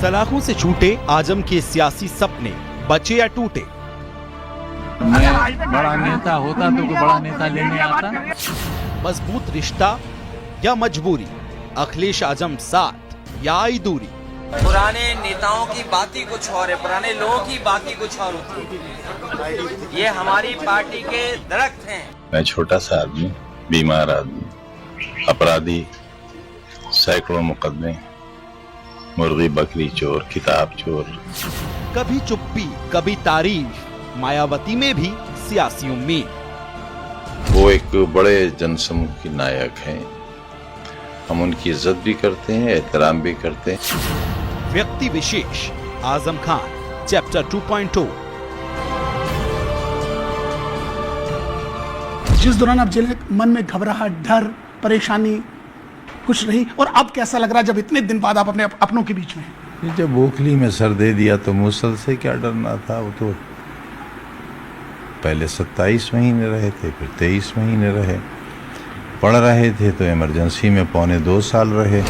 सलाखों से छूटे आजम के सियासी सपने, बचे या टूटे। मैं बड़ा नेता होता तो कोई बड़ा नेता लेने आता। मजबूत रिश्ता या मजबूरी, अखिलेश आजम साथ या आई दूरी। पुराने नेताओं की बात ही कुछ और है, पुराने लोगों की बात ही कुछ और होती है। ये हमारी पार्टी के दरख्त हैं। मैं छोटा सा आदमी, बीमार आदमी, अपराधी, सैकड़ों मुकदमे, मुर्गी बकरी चोर, किताब चोर। कभी चुप्पी कभी तारीफ, मायावती में भी सियासी उम्मीद। वो एक बड़े जनसमूह की नायक हैं। हम उनकी इज्जत भी करते हैं, एहतराम भी करते हैं। व्यक्ति विशेष आजम खान, चैप्टर 2.0। जिस दौरान आप जेल में मन में घबराहट, डर, परेशानी कुछ रही, और अब कैसा लग रहा है जब इतने दिन बाद आप अपने अपनों के बीच में हैं? जब ओखली में सर दे दिया तो मुसल से क्या डरना था। वो तो पहले 27 महीने रहे थे, फिर 23 महीने रहे, पढ़ रहे थे तो इमरजेंसी में 2.25 साल रहे।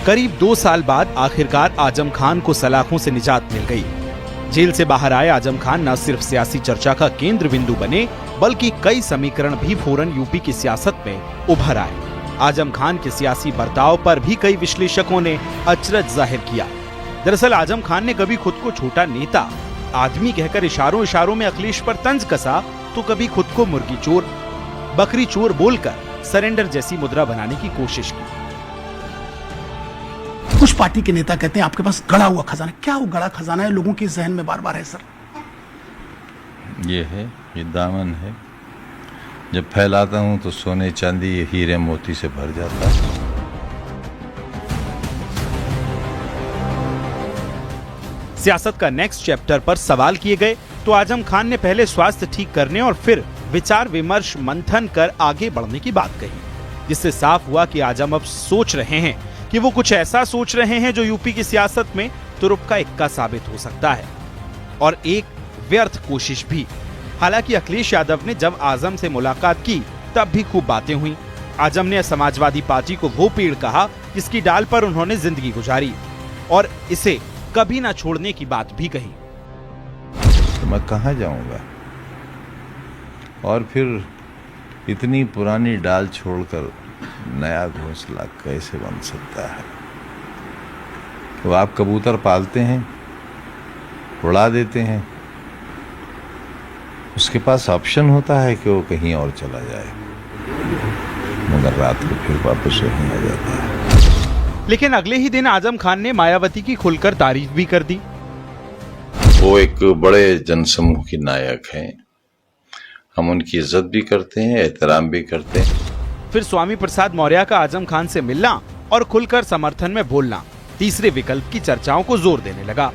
करीब 2 साल बाद आखिरकार आजम खान को सलाखों से निजात मिल गई। जेल से बाहर आए आजम खान न सिर्फ सियासी चर्चा का केंद्र बिंदु बने, बल्कि कई समीकरण भी फौरन यूपी की सियासत में उभर आए। आजम खान के सियासी बर्ताव पर भी कई विश्लेषकों ने अचरज जाहिर किया। दरअसल आजम खान ने कभी खुद को छोटा नेता, आदमी कहकर इशारों इशारों में अखिलेश पर तंज कसा, तो कभी खुद को मुर्गी चोर, बकरी चोर बोलकर सरेंडर जैसी मुद्रा बनाने की कोशिश की। कुछ पार्टी के नेता कहते हैं आपके पास गड़ा हुआ खजाना। क्या वो गड़ा खजाना है लोगों के जहन में बार बार है सर? ये दामन है। जब फैलाता हूं तो सोने चांदी हीरे मोती से भर जाता है। सियासत का नेक्स्ट चैप्टर पर सवाल किए गए तो आजम खान ने पहले स्वास्थ्य ठीक करने और फिर विचार विमर्श मंथन कर आगे बढ़ने की बात कही, जिससे साफ हुआ कि आजम अब सोच रहे हैं कि वो कुछ ऐसा सोच रहे हैं जो यूपी की सियासत में तुरुप का इक्का साबित हो सकता है, और एक व्यर्थ कोशिश भी। हालांकि अखिलेश यादव ने जब आजम से मुलाकात की तब भी खूब बातें हुई। आजम ने समाजवादी पार्टी को वो पेड़ कहा जिसकी डाल पर उन्होंने जिंदगी गुजारी, और इसे कभी ना छोड़ने की बात भी कही। तो मैं कहाँ जाऊंगा, और फिर इतनी पुरानी डाल छोड़कर नया घोंसला कैसे बन सकता है? तो आप कबूतर पालते हैं, उड़ा देते हैं, उसके पास ऑप्शन होता है कि वो कहीं और चला जाए, मगर रात को फिर वापस वहीं आ जाता है। लेकिन अगले ही दिन आजम खान ने मायावती की खुलकर तारीफ भी कर दी। वो एक बड़े जनसमूह की नायक हैं। हम उनकी इज्जत भी करते हैं, एहतराम भी करते हैं। फिर स्वामी प्रसाद मौर्य का आजम खान से मिलना और खुलकर समर्थन में बोलना तीसरे विकल्प की चर्चाओं को जोर देने लगा।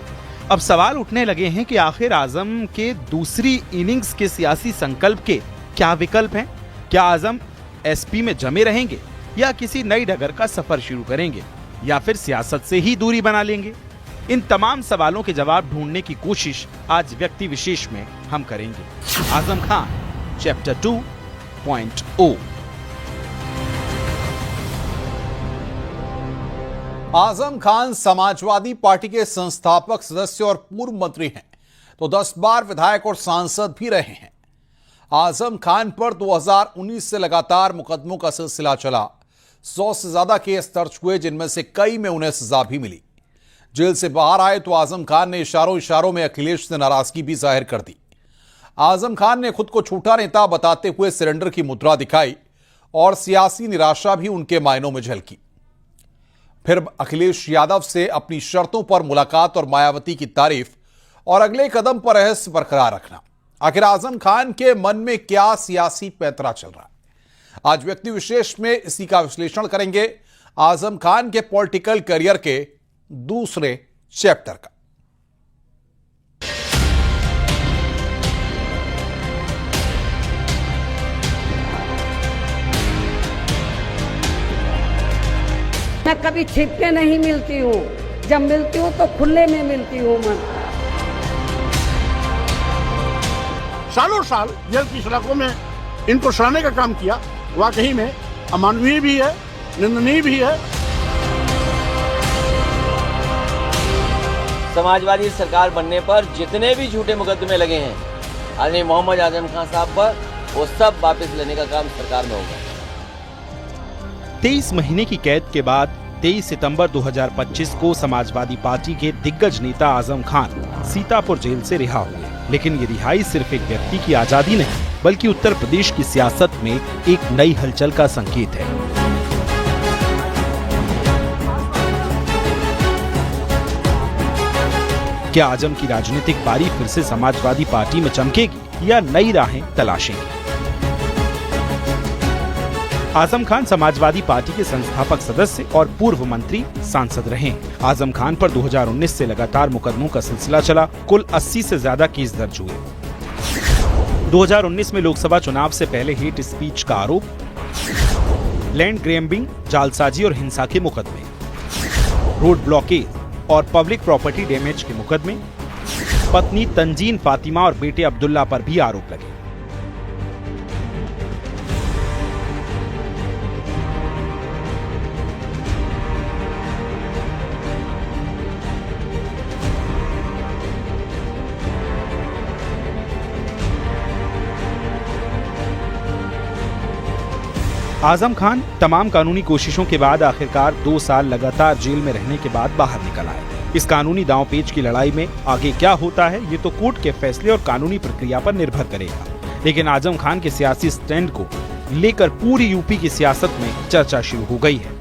अब सवाल उठने लगे हैं कि आखिर आजम के दूसरी इनिंग्स के सियासी संकल्प के क्या विकल्प हैं? क्या आजम एसपी में जमे रहेंगे, या किसी नई डगर का सफर शुरू करेंगे, या फिर सियासत से ही दूरी बना लेंगे? इन तमाम सवालों के जवाब ढूंढने की कोशिश आज व्यक्ति विशेष में हम करेंगे। आजम खान, चैप्टर 2.0। आजम खान समाजवादी पार्टी के संस्थापक सदस्य और पूर्व मंत्री हैं, तो 10 बार विधायक और सांसद भी रहे हैं। आजम खान पर 2019 से लगातार मुकदमों का सिलसिला चला। 100 से ज्यादा केस दर्ज हुए, जिनमें से कई में उन्हें सजा भी मिली। जेल से बाहर आए तो आजम खान ने इशारों इशारों में अखिलेश से नाराजगी भी जाहिर कर दी। आजम खान ने खुद को छोटा नेता बताते हुए सरेंडर की मुद्रा दिखाई, और सियासी निराशा भी उनके मायनों में झलकी। फिर अखिलेश यादव से अपनी शर्तों पर मुलाकात और मायावती की तारीफ, और अगले कदम पर रहस्य बरकरार रखना। आखिर आजम खान के मन में क्या सियासी पैंतरा चल रहा है? आज व्यक्ति विशेष में इसी का विश्लेषण करेंगे, आजम खान के पॉलिटिकल करियर के दूसरे चैप्टर का। मैं कभी छिप के नहीं मिलती हूँ, जब मिलती हूँ तो खुले में मिलती हूँ मैं। सालों साल जेल की सलाखों में इनको सड़ाने का काम किया, वाकई में अमानवीय भी है, निंदनीय भी है। समाजवादी सरकार बनने पर जितने भी झूठे मुकदमे लगे हैं आदरणीय मोहम्मद आजम खान साहब पर, वो सब वापस लेने का काम सरकार में होगा। 23 महीने की कैद के बाद 23 सितंबर 2025 को समाजवादी पार्टी के दिग्गज नेता आजम खान सीतापुर जेल से रिहा हुए। लेकिन ये रिहाई सिर्फ एक व्यक्ति की आजादी नहीं, बल्कि उत्तर प्रदेश की सियासत में एक नई हलचल का संकेत है। क्या आजम की राजनीतिक पारी फिर से समाजवादी पार्टी में चमकेगी या नई राहें तलाशेंगी? आजम खान समाजवादी पार्टी के संस्थापक सदस्य और पूर्व मंत्री सांसद रहे। आजम खान पर 2019 से लगातार मुकदमों का सिलसिला चला। कुल 80 से ज्यादा केस दर्ज हुए। 2019 में लोकसभा चुनाव से पहले हेट स्पीच का आरोप, लैंड ग्रैबिंग, जालसाजी और हिंसा के मुकदमे, रोड ब्लॉकेज और पब्लिक प्रॉपर्टी डैमेज के मुकदमे, पत्नी तंजीन फातिमा और बेटे अब्दुल्ला पर भी आरोप लगे। आजम खान तमाम कानूनी कोशिशों के बाद आखिरकार 2 साल लगातार जेल में रहने के बाद बाहर निकल आए। इस कानूनी दांवपेच की लड़ाई में आगे क्या होता है, ये तो कोर्ट के फैसले और कानूनी प्रक्रिया पर निर्भर करेगा। लेकिन आजम खान के सियासी स्टैंड को लेकर पूरी यूपी की सियासत में चर्चा शुरू हो गई है।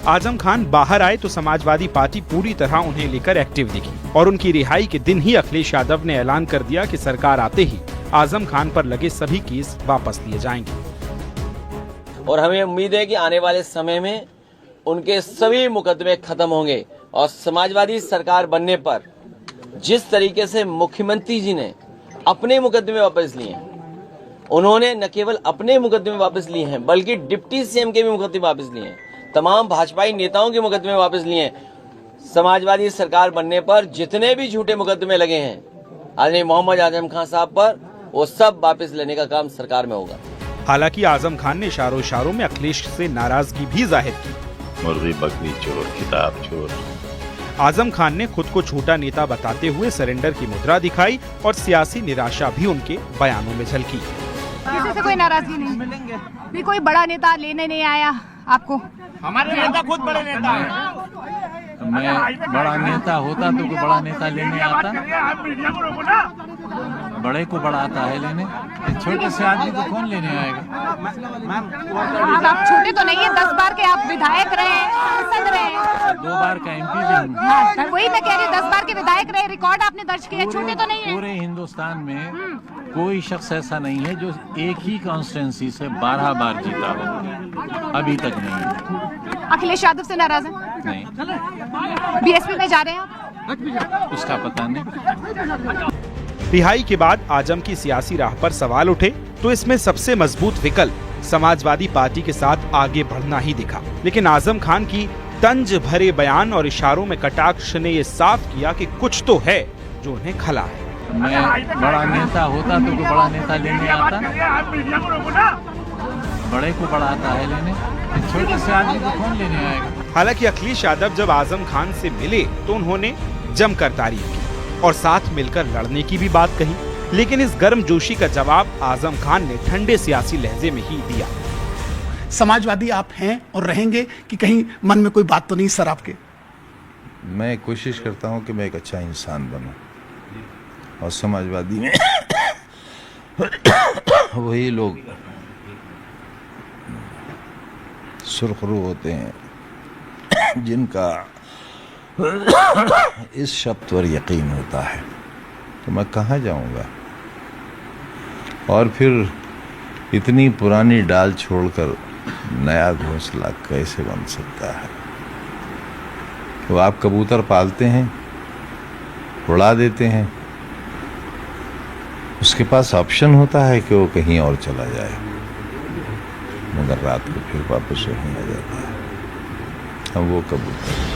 आजम खान बाहर आए तो समाजवादी पार्टी पूरी तरह उन्हें लेकर एक्टिव दिखी और उनकी रिहाई के दिन ही अखिलेश यादव ने ऐलान कर दिया कि सरकार आते ही आजम खान पर लगे सभी केस वापस लिए जाएंगे। और हमें उम्मीद है कि आने वाले समय में उनके सभी मुकदमे खत्म होंगे और समाजवादी सरकार बनने पर जिस तरीके से मुख्यमंत्री जी ने अपने मुकदमे वापस लिए, उन्होंने न केवल अपने मुकदमे वापस लिए हैं बल्कि डिप्टी सीएम के भी मुकदमे वापस लिए हैं, तमाम भाजपाई नेताओं के मुकदमे वापस लिए हैं। समाजवादी सरकार बनने पर जितने भी झूठे मुकदमे लगे हैं आदरणीय मोहम्मद आजम खान साहब पर, वो सब वापस लेने का काम सरकार में होगा। हालांकि आजम खान ने इशारों में अखिलेश से नाराजगी भी जाहिर की। मुर्गी बकरी चोर, किताब चोर। आजम खान ने खुद को छोटा नेता बताते हुए सरेंडर की मुद्रा दिखाई और सियासी निराशा भी उनके बयानों में झलकी। किसी से कोई नाराजगी नहीं, कोई बड़ा नेता लेने नहीं आया आपको। हमारे नेता खुद बड़े नेता हैं। मैं बड़ा नेता होता तो कोई बड़ा नेता लेने आता, बड़े को बड़ा आता है लेने, छोटे से आदमी को कौन लेने आएगा। आप छोटे तो नहीं है, 10 बार के आप विधायक रहे, सांसद रहे, 2 बार का एमपी भी हूँ। हाँ, वही मैं कह रही हूँ, 10 बार के विधायक रहे, रिकॉर्ड आपने दर्ज किया, छोटे तो नहीं है। पूरे हिंदुस्तान में कोई शख्स ऐसा नहीं है जो एक ही कॉन्स्टिट्यूंसी से 12 बार जीता हो, अभी तक नहीं है। अखिलेश यादव से नाराज है? नहीं। बीएसपी में जा रहे हैं आप? उसका पता नहीं। रिहाई के बाद आजम की सियासी राह पर सवाल उठे तो इसमें सबसे मजबूत विकल्प समाजवादी पार्टी के साथ आगे बढ़ना ही दिखा। लेकिन आजम खान की तंज भरे बयान और इशारों में कटाक्ष ने ये साफ किया कि कुछ तो है जो उन्हें खला है। मैं बड़ा नेता होता तो कोई बड़ा नेता लेने आता, बड़े को बड़ा आता है लेने, छोटे से आदमी को कौन लेने आएगा। हालांकि अखिलेश यादव जब आजम खान से मिले तो उन्होंने जमकर तारीफ की और साथ मिलकर लड़ने की भी बात कही। लेकिन इस गर्मजोशी का जवाब आजम खान ने ठंडे सियासी लहजे में ही दिया। समाजवादी आप हैं और रहेंगे कि कहीं मन में कोई बात तो नहीं सर आपके? मैं कोशिश करता हूं कि मैं एक अच्छा इंसान बनूं और समाजवादी में वही लोग सुरखरू होते हैं जिनका इस शब्द पर यकीन होता है, तो मैं कहाँ जाऊंगा। और फिर इतनी पुरानी डाल छोड़कर नया घोंसला कैसे बन सकता है। तो आप कबूतर पालते हैं, उड़ा देते हैं, उसके पास ऑप्शन होता है कि वो कहीं और चला जाए, मगर रात को फिर वापस वहीं आ जाता है। हम वो कबूतर।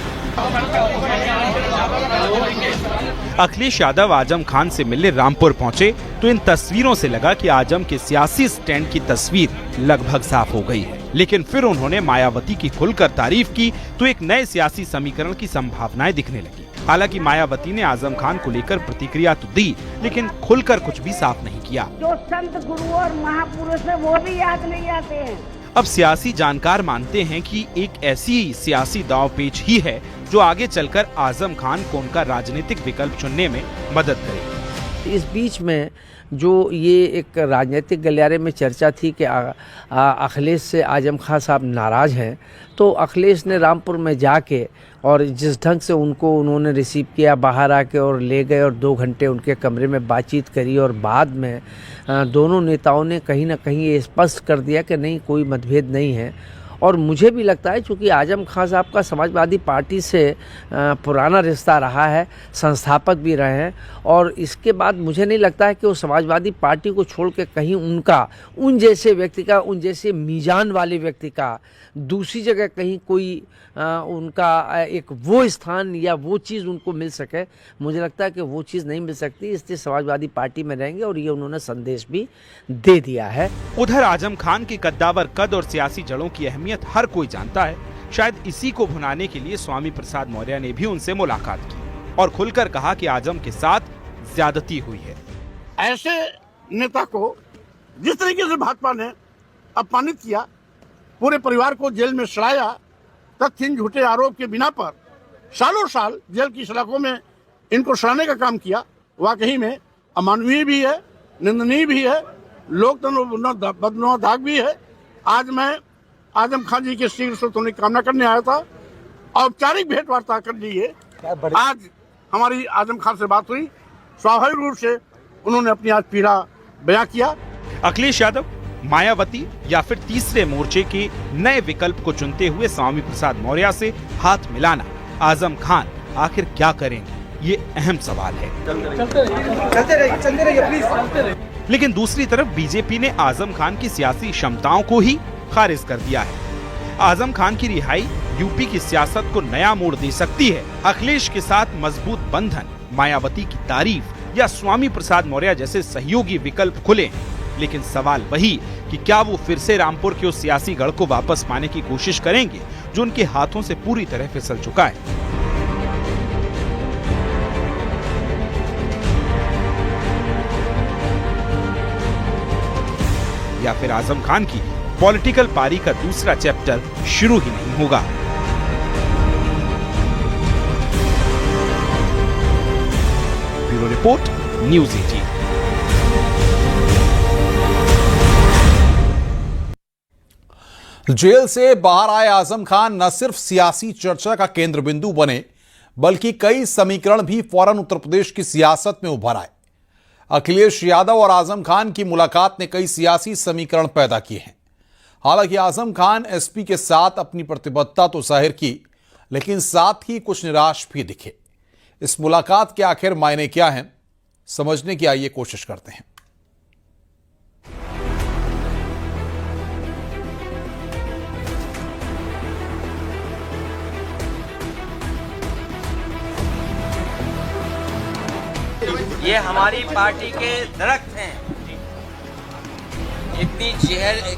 अखिलेश यादव आजम खान से मिलने रामपुर पहुंचे तो इन तस्वीरों से लगा कि आजम के सियासी स्टैंड की तस्वीर लगभग साफ हो गई है। लेकिन फिर उन्होंने मायावती की खुलकर तारीफ की तो एक नए सियासी समीकरण की संभावनाएं दिखने लगी। हालांकि मायावती ने आजम खान को लेकर प्रतिक्रिया तो दी, लेकिन खुलकर कुछ भी साफ नहीं किया। जो संत गुरु और महापुरुष है वो भी याद नहीं आते हैं। अब सियासी जानकार मानते हैं कि एक ऐसी सियासी दांवपेच ही है जो आगे चलकर आजम खान को उनका राजनीतिक विकल्प चुनने में मदद करेगी। इस बीच में जो ये एक राजनीतिक गलियारे में चर्चा थी कि अखिलेश से आजम खान साहब नाराज़ हैं, तो अखिलेश ने रामपुर में जाके और जिस ढंग से उन्होंने रिसीव किया, बाहर आके और ले गए और 2 घंटे उनके कमरे में बातचीत करी और बाद में दोनों नेताओं ने कहीं ना कहीं ये स्पष्ट कर दिया कि नहीं, कोई मतभेद नहीं है। और मुझे भी लगता है चूँकि आजम खान साहब का समाजवादी पार्टी से पुराना रिश्ता रहा है, संस्थापक भी रहे हैं, और इसके बाद मुझे नहीं लगता है कि वो समाजवादी पार्टी को छोड़ के कहीं उन जैसे व्यक्ति का, उन जैसे मीजान वाले व्यक्ति का दूसरी जगह कहीं कोई उनका एक वो स्थान या वो चीज़ उनको मिल सके। मुझे लगता है कि वो चीज़ नहीं मिल सकती, इसलिए समाजवादी पार्टी में रहेंगे और ये उन्होंने संदेश भी दे दिया है। उधर आजम खान की कद्दावर कद और सियासी जड़ों की अहमियत हर कोई जानता है। शायद इसी को भुनाने के लिए स्वामी प्रसाद मौर्य ने भी उनसे मुलाकात की और खुलकर कहा कि आजम के साथ ज्यादती हुई है। ऐसे नेता को जिस तरीके से भाजपा ने अपमानित किया, पूरे परिवार को जेल में सड़ाया, तथ्यहीन झूठे आरोप के बिना पर सालों साल जेल की सलाखों में इनको सड़ाने का काम किया, वाकई में अमानवीय भी है, निंदनीय भी है, लोकतंत्र बदनौदाग भी है। आज मैं आजम खान जी के शीघ्र स्वस्थ होने की कामना करने आया था। औपचारिक भेंट वार्ता कर लीजिए। आज हमारी आजम खान से बात हुई, स्वाभाविक रूप से उन्होंने अपनी आज पीड़ा बयां किया। अखिलेश यादव, मायावती या फिर तीसरे मोर्चे के नए विकल्प को चुनते हुए स्वामी प्रसाद मौर्य से हाथ मिलाना आजम खान आखिर क्या करेंगे, ये अहम सवाल है। चलते रहिए प्लीज। लेकिन दूसरी तरफ बीजेपी ने आजम खान की सियासी क्षमताओं को ही खारिज कर दिया है। आजम खान की रिहाई यूपी की सियासत को नया मोड़ दे सकती है। अखिलेश के साथ मजबूत बंधन, मायावती की तारीफ या स्वामी प्रसाद मौर्य जैसे सहयोगी विकल्प खुले, लेकिन सवाल वही कि क्या वो फिर से रामपुर के उस सियासी गढ़ को वापस पाने की कोशिश करेंगे जो उनके हाथों से पूरी तरह फिसल चुका है। या फिर आजम खान की पॉलिटिकल पारी का दूसरा चैप्टर शुरू ही नहीं होगा। Bureau report, news 18। जेल से बाहर आए आजम खान न सिर्फ सियासी चर्चा का केंद्र बिंदु बने, बल्कि कई समीकरण भी फौरन उत्तर प्रदेश की सियासत में उभर आए। अखिलेश यादव और आजम खान की मुलाकात ने कई सियासी समीकरण पैदा किए हैं। हालांकि आजम खान एसपी के साथ अपनी प्रतिबद्धता तो जाहिर की, लेकिन साथ ही कुछ निराश भी दिखे। इस मुलाकात के आखिर मायने क्या हैं, समझने की आइए कोशिश करते हैं। ये हमारी पार्टी के दरख्त हैं, इतनी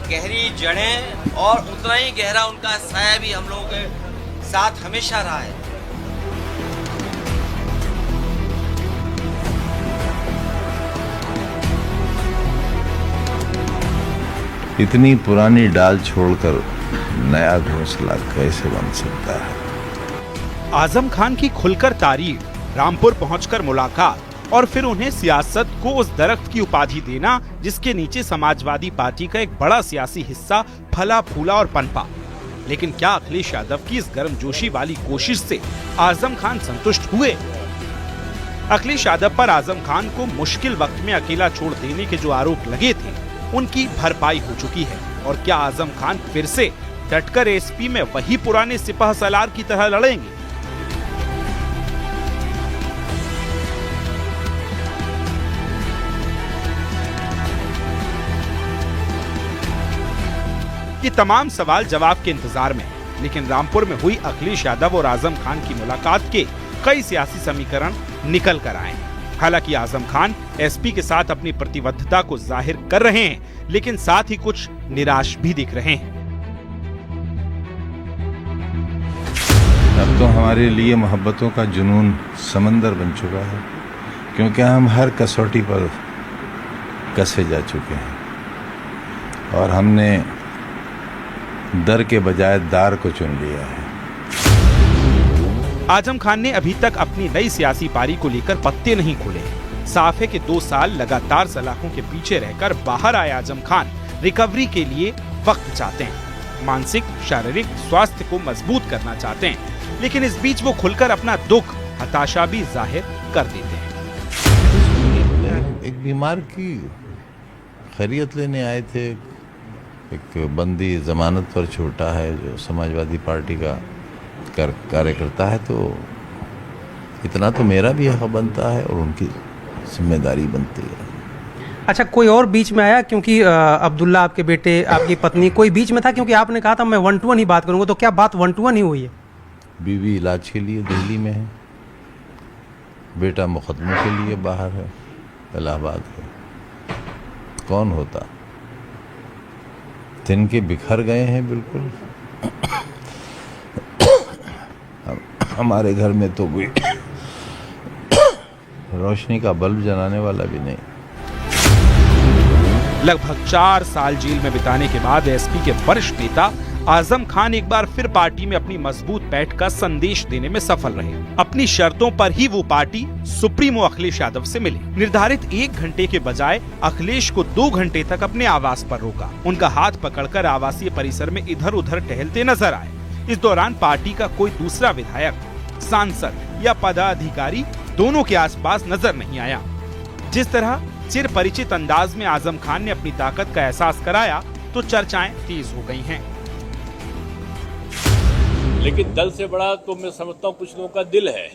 गहरी जड़ें और उतना ही गहरा उनका साया भी हम लोगों के साथ हमेशा रहा है। इतनी पुरानी डाल छोड़कर नया घोंसला कैसे बन सकता है। आजम खान की खुलकर तारीफ, रामपुर पहुंचकर मुलाकात और फिर उन्हें सियासत को उस दरख्त की उपाधि देना जिसके नीचे समाजवादी पार्टी का एक बड़ा सियासी हिस्सा फला फूला और पनपा। लेकिन क्या अखिलेश यादव की इस गर्मजोशी वाली कोशिश से आजम खान संतुष्ट हुए? अखिलेश यादव पर आजम खान को मुश्किल वक्त में अकेला छोड़ देने के जो आरोप लगे थे, उनकी भरपाई हो चुकी है। और क्या आजम खान फिर से डटकर एसपी में वही पुराने सिपह सलार की तरह लड़ेंगे? ये तमाम सवाल जवाब के इंतजार में। लेकिन रामपुर में हुई अखिलेश यादव और आजम खान की मुलाकात के कई सियासी समीकरण निकल कर आए हैं। हालांकि आजम खान एसपी के साथ अपनी प्रतिबद्धता को जाहिर कर रहे हैं, लेकिन साथ ही कुछ निराश भी दिख रहे हैं। अब तो हमारे लिए मोहब्बतों का जुनून समंदर बन चुका है, क्योंकि हम हर कसौटी पर कसे जा चुके हैं और हमने दर के बजाय दार को चुन लिया है। आजम खान ने अभी तक अपनी नई सियासी पारी को लेकर पत्ते नहीं खोले। साफ है कि 2 साल लगातार सलाखों के पीछे रहकर बाहर आए आजम खान रिकवरी के लिए वक्त चाहते हैं, मानसिक शारीरिक स्वास्थ्य को मजबूत करना चाहते हैं, लेकिन इस बीच वो खुलकर अपना दुख हताशा भी जाहिर कर देते हैं। एक बीमार की खैरियत लेने आए थे। एक बंदी जमानत पर छूटा है जो समाजवादी पार्टी का कार्यकर्ता है, तो इतना तो मेरा भी हक बनता है और उनकी जिम्मेदारी बनती है। अच्छा, कोई और बीच में आया? क्योंकि अब्दुल्ला आपके बेटे, आपकी पत्नी, कोई बीच में था? क्योंकि आपने कहा था मैं 1-to-1 ही बात करूंगा, तो क्या बात 1-to-1 ही हुई है? बीवी इलाज के लिए दिल्ली में है, बेटा मुकदमे के लिए बाहर है, इलाहाबाद है। कौन होता? तिनके बिखर गए हैं बिल्कुल। हमारे घर में तो कोई रोशनी का बल्ब जलाने वाला भी नहीं। लगभग 4 साल जेल में बिताने के बाद एसपी के वरिष्ठ नेता आजम खान एक बार फिर पार्टी में अपनी मजबूत पैठ का संदेश देने में सफल रहे। अपनी शर्तों पर ही वो पार्टी सुप्रीमो अखिलेश यादव से मिले। निर्धारित 1 घंटे के बजाय अखिलेश को 2 घंटे तक अपने आवास पर रोका। उनका हाथ पकड़कर आवासीय परिसर में इधर उधर टहलते नजर आए। इस दौरान पार्टी का कोई दूसरा विधायक, सांसद या पदाधिकारी दोनों के आसपास नजर नहीं आया। जिस तरह चिर परिचित अंदाज में आजम खान ने अपनी ताकत का एहसास कराया तो चर्चाएं तेज हो गई हैं। लेकिन दल से बड़ा तो मैं समझता हूँ कुछ लोगों का दिल है।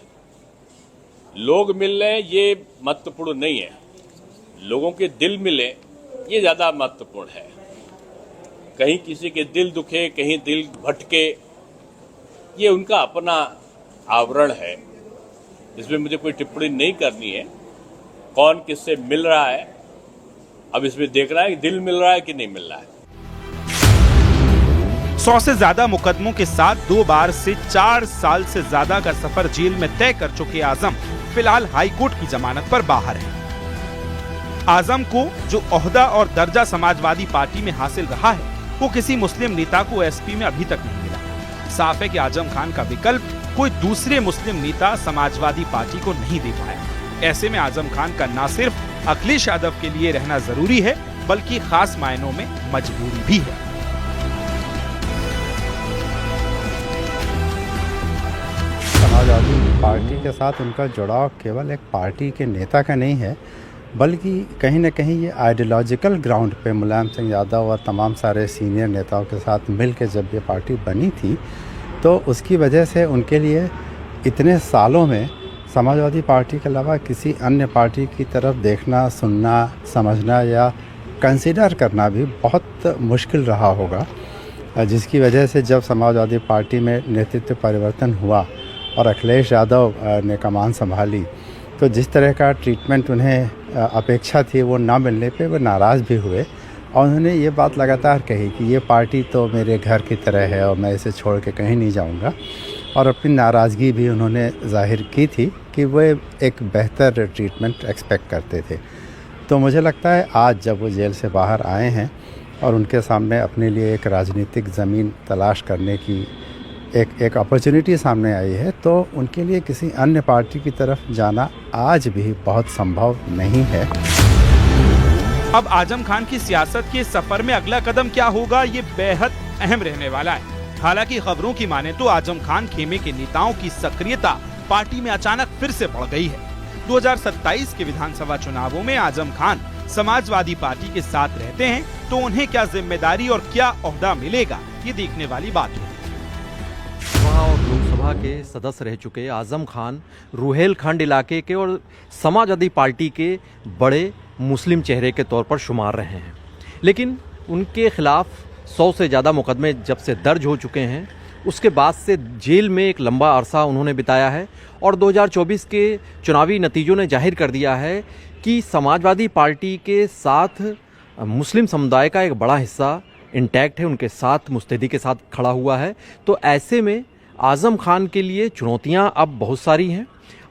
लोग मिल रहे ये महत्वपूर्ण नहीं है, लोगों के दिल मिले ये ज्यादा महत्वपूर्ण है। कहीं किसी के दिल दुखे, कहीं दिल भटके, ये उनका अपना आवरण है। इसमें मुझे कोई टिप्पणी नहीं करनी है। कौन किससे मिल रहा है, अब इसमें देखना है कि दिल मिल रहा है कि नहीं मिल रहा है। 100 से ज्यादा मुकदमों के साथ 2 बार से 4 साल से ज्यादा का सफर जेल में तय कर चुके आजम फिलहाल हाईकोर्ट की जमानत पर बाहर हैं। आजम को जो ओहदा और दर्जा समाजवादी पार्टी में हासिल रहा है, वो किसी मुस्लिम नेता को एसपी में अभी तक नहीं मिला। साफ है कि आजम खान का विकल्प कोई दूसरे मुस्लिम नेता समाजवादी पार्टी को नहीं दे पाया। ऐसे में आजम खान का न सिर्फ अखिलेश यादव के लिए रहना जरूरी है, बल्कि खास मायनों में मजबूरी भी है। समाजवादी पार्टी के साथ उनका जुड़ाव केवल एक पार्टी के नेता का नहीं है, बल्कि कहीं न कहीं ये आइडियोलॉजिकल ग्राउंड पे मुलायम सिंह यादव और तमाम सारे सीनियर नेताओं के साथ मिलकर जब ये पार्टी बनी थी, तो उसकी वजह से उनके लिए इतने सालों में समाजवादी पार्टी के अलावा किसी अन्य पार्टी की तरफ देखना, सुनना, समझना या कंसीडर करना भी बहुत मुश्किल रहा होगा। जिसकी वजह से जब समाजवादी पार्टी में नेतृत्व परिवर्तन हुआ और अखिलेश यादव ने कमान संभाली, तो जिस तरह का ट्रीटमेंट उन्हें अपेक्षा थी वो ना मिलने पे वो नाराज़ भी हुए और उन्होंने ये बात लगातार कही कि ये पार्टी तो मेरे घर की तरह है और मैं इसे छोड़ के कहीं नहीं जाऊंगा। और अपनी नाराज़गी भी उन्होंने जाहिर की थी कि वो एक बेहतर ट्रीटमेंट एक्सपेक्ट करते थे। तो मुझे लगता है आज जब वो जेल से बाहर आए हैं और उनके सामने अपने लिए एक राजनीतिक ज़मीन तलाश करने की एक अपॉर्चुनिटी सामने आई है, तो उनके लिए किसी अन्य पार्टी की तरफ जाना आज भी बहुत संभव नहीं है। अब आजम खान की सियासत के सफर में अगला कदम क्या होगा, ये बेहद अहम रहने वाला है। हालांकि खबरों की माने तो आजम खान खेमे के नेताओं की सक्रियता पार्टी में अचानक फिर से बढ़ गई है। 2027 के विधानसभा चुनावों में आजम खान समाजवादी पार्टी के साथ रहते हैं तो उन्हें क्या जिम्मेदारी और क्या ओहदा मिलेगा, ये देखने वाली बात है। लोकसभा और लोकसभा के सदस्य रह चुके आजम खान रुहेलखंड इलाके के और समाजवादी पार्टी के बड़े मुस्लिम चेहरे के तौर पर शुमार रहे हैं, लेकिन उनके खिलाफ 100 से ज़्यादा मुकदमे जब से दर्ज हो चुके हैं, उसके बाद से जेल में एक लंबा अरसा उन्होंने बिताया है और 2024 के चुनावी नतीजों ने जाहिर कर दिया है कि समाजवादी पार्टी के साथ मुस्लिम समुदाय का एक बड़ा हिस्सा इंटैक्ट है, उनके साथ मुस्तैदी के साथ खड़ा हुआ है। तो ऐसे में आज़म खान के लिए चुनौतियां अब बहुत सारी हैं।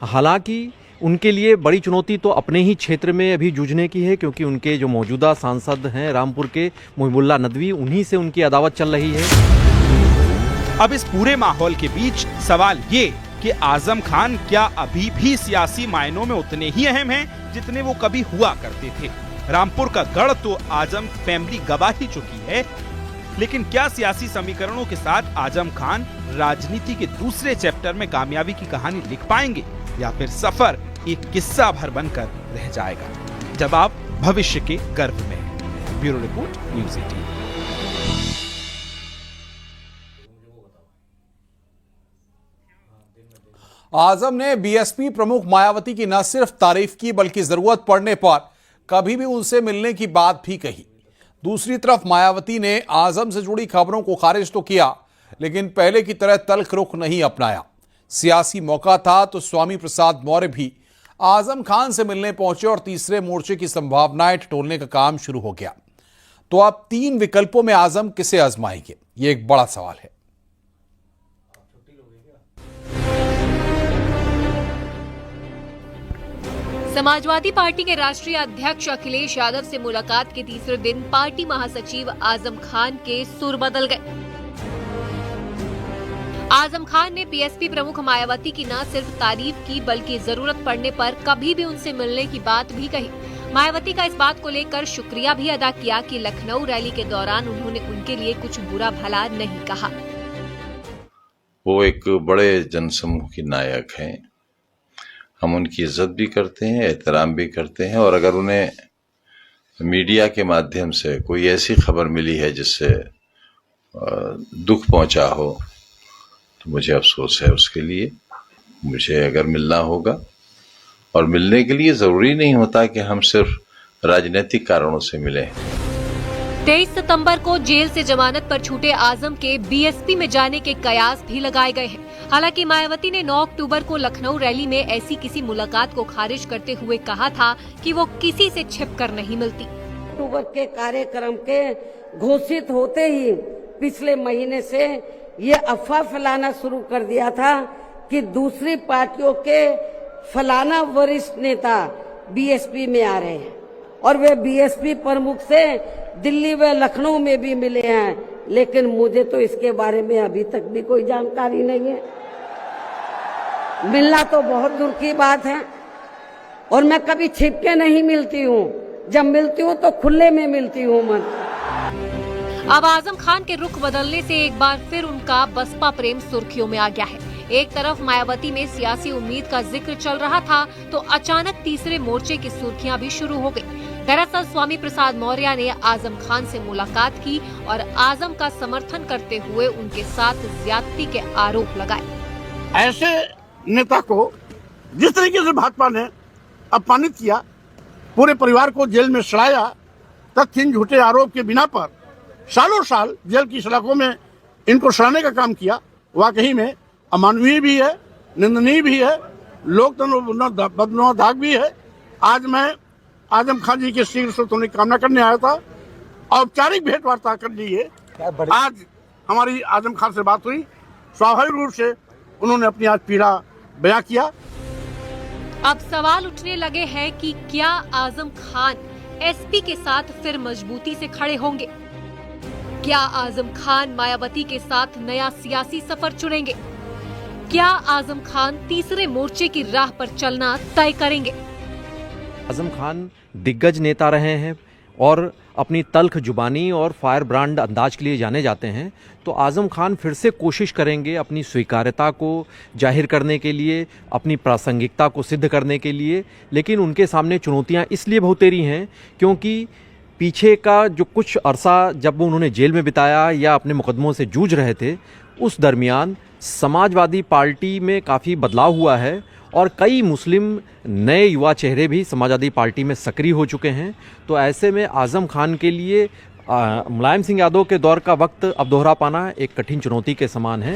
हालांकि उनके लिए बड़ी चुनौती तो अपने ही क्षेत्र में अभी जूझने की है, क्योंकि उनके जो मौजूदा सांसद हैं रामपुर के मुहिबुल्लाह नदवी, उन्हीं से उनकी अदावत चल रही है। अब इस पूरे माहौल के बीच सवाल ये कि आजम खान क्या अभी भी सियासी मायनों में उतने ही अहम हैं जितने वो कभी हुआ करते थे। रामपुर का गढ़ तो आजम फैमिली गवा ही चुकी है, लेकिन क्या सियासी समीकरणों के साथ आजम खान राजनीति के दूसरे चैप्टर में कामयाबी की कहानी लिख पाएंगे या फिर सफर एक किस्सा भर बनकर रह जाएगा? जवाब भविष्य के गर्भ में है। Bureau report, news 18। आजम ने बीएसपी प्रमुख मायावती की न सिर्फ तारीफ की बल्कि जरूरत पड़ने पर कभी भी उनसे मिलने की बात भी कही। दूसरी तरफ मायावती ने आजम से जुड़ी खबरों को खारिज तो किया, लेकिन पहले की तरह तल्ख रुख नहीं अपनाया। सियासी मौका था तो स्वामी प्रसाद मौर्य भी आजम खान से मिलने पहुंचे और तीसरे मोर्चे की संभावनाएं टटोलने का काम शुरू हो गया। तो अब 3 विकल्पों में आजम किसे आजमाएंगे, ये एक बड़ा सवाल है। समाजवादी पार्टी के राष्ट्रीय अध्यक्ष अखिलेश यादव से मुलाकात के तीसरे दिन पार्टी महासचिव आजम खान के सुर बदल गए। आजम खान ने बीएसपी प्रमुख मायावती की न सिर्फ तारीफ की बल्कि जरूरत पड़ने पर कभी भी उनसे मिलने की बात भी कही। मायावती का इस बात को लेकर शुक्रिया भी अदा किया कि लखनऊ रैली के दौरान उन्होंने उनके लिए कुछ बुरा भला नहीं कहा। वो एक बड़े जनसमूह की नायक हैं, हम उनकी इज्जत भी करते हैं, एहतराम भी करते हैं, और अगर उन्हें मीडिया के माध्यम से कोई ऐसी खबर मिली है जिससे दुख पहुंचा हो तो मुझे अफसोस है उसके लिए। मुझे अगर मिलना होगा, और मिलने के लिए जरूरी नहीं होता कि हम सिर्फ राजनीतिक कारणों से मिलें। 23 सितंबर को जेल से जमानत पर छूटे आजम के बीएसपी में जाने के कयास भी लगाए गए हैं। हालांकि मायावती ने 9 अक्टूबर को लखनऊ रैली में ऐसी किसी मुलाकात को खारिज करते हुए कहा था कि वो किसी से छिपकर नहीं मिलती। अक्टूबर के कार्यक्रम के घोषित होते ही पिछले महीने से ये अफवाह फैलाना शुरू कर दिया था कि दूसरी पार्टियों के फलाना वरिष्ठ नेता बीएसपी में आ रहे हैं, और वे बीएसपी प्रमुख से दिल्ली व लखनऊ में भी मिले हैं, लेकिन मुझे तो इसके बारे में अभी तक भी कोई जानकारी नहीं है। मिलना तो बहुत दूर की बात है, और मैं कभी छिप के नहीं मिलती हूँ। जब मिलती हूँ तो खुले में मिलती हूँ। मन अब आजम खान के रुख बदलने से एक बार फिर उनका बसपा प्रेम सुर्खियों में आ गया है। एक तरफ मायावती में सियासी उम्मीद का जिक्र चल रहा था तो अचानक तीसरे मोर्चे की सुर्खियां भी शुरू हो गई। दरअसल स्वामी प्रसाद मौर्य ने आजम खान से मुलाकात की और आजम का समर्थन करते हुए उनके साथ ज्यादती के आरोप लगाए। ऐसे नेता को जिस तरीके से भाजपा ने अपमानित किया, पूरे परिवार को जेल में सड़ाया, तथ्यहीन झूठे आरोप के बिना पर सालों साल जेल की सलाखों में इनको सड़ाने का काम किया, वाकई में अमानवीय भी है, निंदनीय भी है, लोकतंत्र बदनौदाग भी है। आज मैं आजम खान जी के शीघ्र स्वस्थ होने की कामना करने आया था। औपचारिक भेंट वार्ता कर ली है। आज हमारी आजम खान से बात हुई, स्वाभाविक रूप से उन्होंने अपनी आज पीड़ा बयां किया। अब सवाल उठने लगे हैं कि क्या आजम खान एसपी के साथ फिर मजबूती से खड़े होंगे? क्या आजम खान मायावती के साथ नया सियासी सफर चुनेंगे? क्या आजम खान तीसरे मोर्चे की राह पर चलना तय करेंगे? आजम खान दिग्गज नेता रहे हैं और अपनी तल्ख जुबानी और फायर ब्रांड अंदाज के लिए जाने जाते हैं, तो आजम खान फिर से कोशिश करेंगे अपनी स्वीकार्यता को जाहिर करने के लिए, अपनी प्रासंगिकता को सिद्ध करने के लिए। लेकिन उनके सामने चुनौतियां इसलिए बहुतेरी हैं क्योंकि पीछे का जो कुछ अरसा जब उन्होंने जेल में बिताया या अपने मुकदमों से जूझ रहे थे, उस दरमियान समाजवादी पार्टी में काफ़ी बदलाव हुआ है और कई मुस्लिम नए युवा चेहरे भी समाजवादी पार्टी में सक्रिय हो चुके हैं। तो ऐसे में आजम खान के लिए मुलायम सिंह यादव के दौर का वक्त अब दोहरा पाना एक कठिन चुनौती के समान है।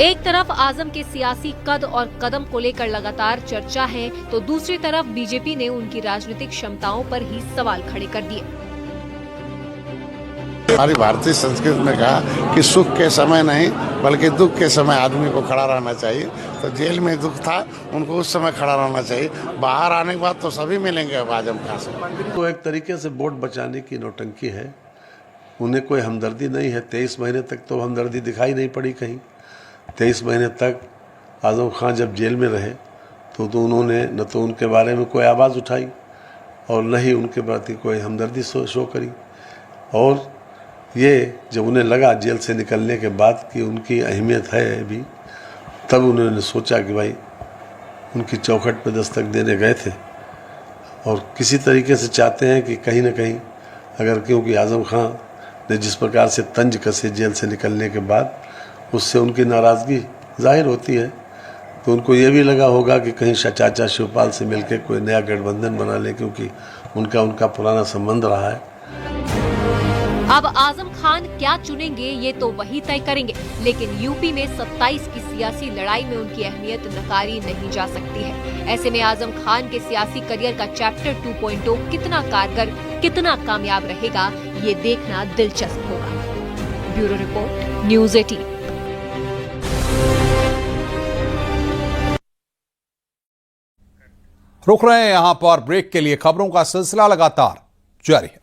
एक तरफ आजम के सियासी कद और कदम को लेकर लगातार चर्चा है, तो दूसरी तरफ बीजेपी ने उनकी राजनीतिक क्षमताओं पर ही सवाल खड़े कर दिए। हमारी भारतीय संस्कृति में कहा कि सुख के समय नहीं बल्कि दुख के समय आदमी को खड़ा रहना चाहिए। तो जेल में दुख था, उनको उस समय खड़ा रहना चाहिए। बाहर आने के बाद तो सभी मिलेंगे अब आजम खान से। तो एक तरीके से वोट बचाने की नौटंकी है, उन्हें कोई हमदर्दी नहीं है। 23 महीने तक तो हमदर्दी दिखाई नहीं पड़ी कहीं। 23 महीने तक आजम खान जब जेल में रहे तो उन्होंने न तो उनके बारे में कोई आवाज़ उठाई और न ही उनके प्रति कोई हमदर्दी शो करी। और ये जब उन्हें लगा जेल से निकलने के बाद कि उनकी अहमियत है भी, तब उन्होंने सोचा कि भाई उनकी चौखट पर दस्तक देने गए थे और किसी तरीके से चाहते हैं कि कहीं ना कहीं अगर, क्योंकि आजम खान ने जिस प्रकार से तंज कसे जेल से निकलने के बाद, उससे उनकी नाराज़गी जाहिर होती है, तो उनको ये भी लगा होगा कि कहीं चाचा शिवपाल से मिलकर कोई नया गठबंधन बना ले, क्योंकि उनका पुराना संबंध रहा है। अब आजम खान क्या चुनेंगे ये तो वही तय करेंगे, लेकिन यूपी में 27 की सियासी लड़ाई में उनकी अहमियत नकारी नहीं जा सकती है। ऐसे में आजम खान के सियासी करियर का चैप्टर 2.0 कितना कारगर, कितना कामयाब रहेगा, ये देखना दिलचस्प होगा। Bureau report, news 18। रुक रहे हैं यहां पर ब्रेक के लिए। खबरों का सिलसिला लगातार जारी है।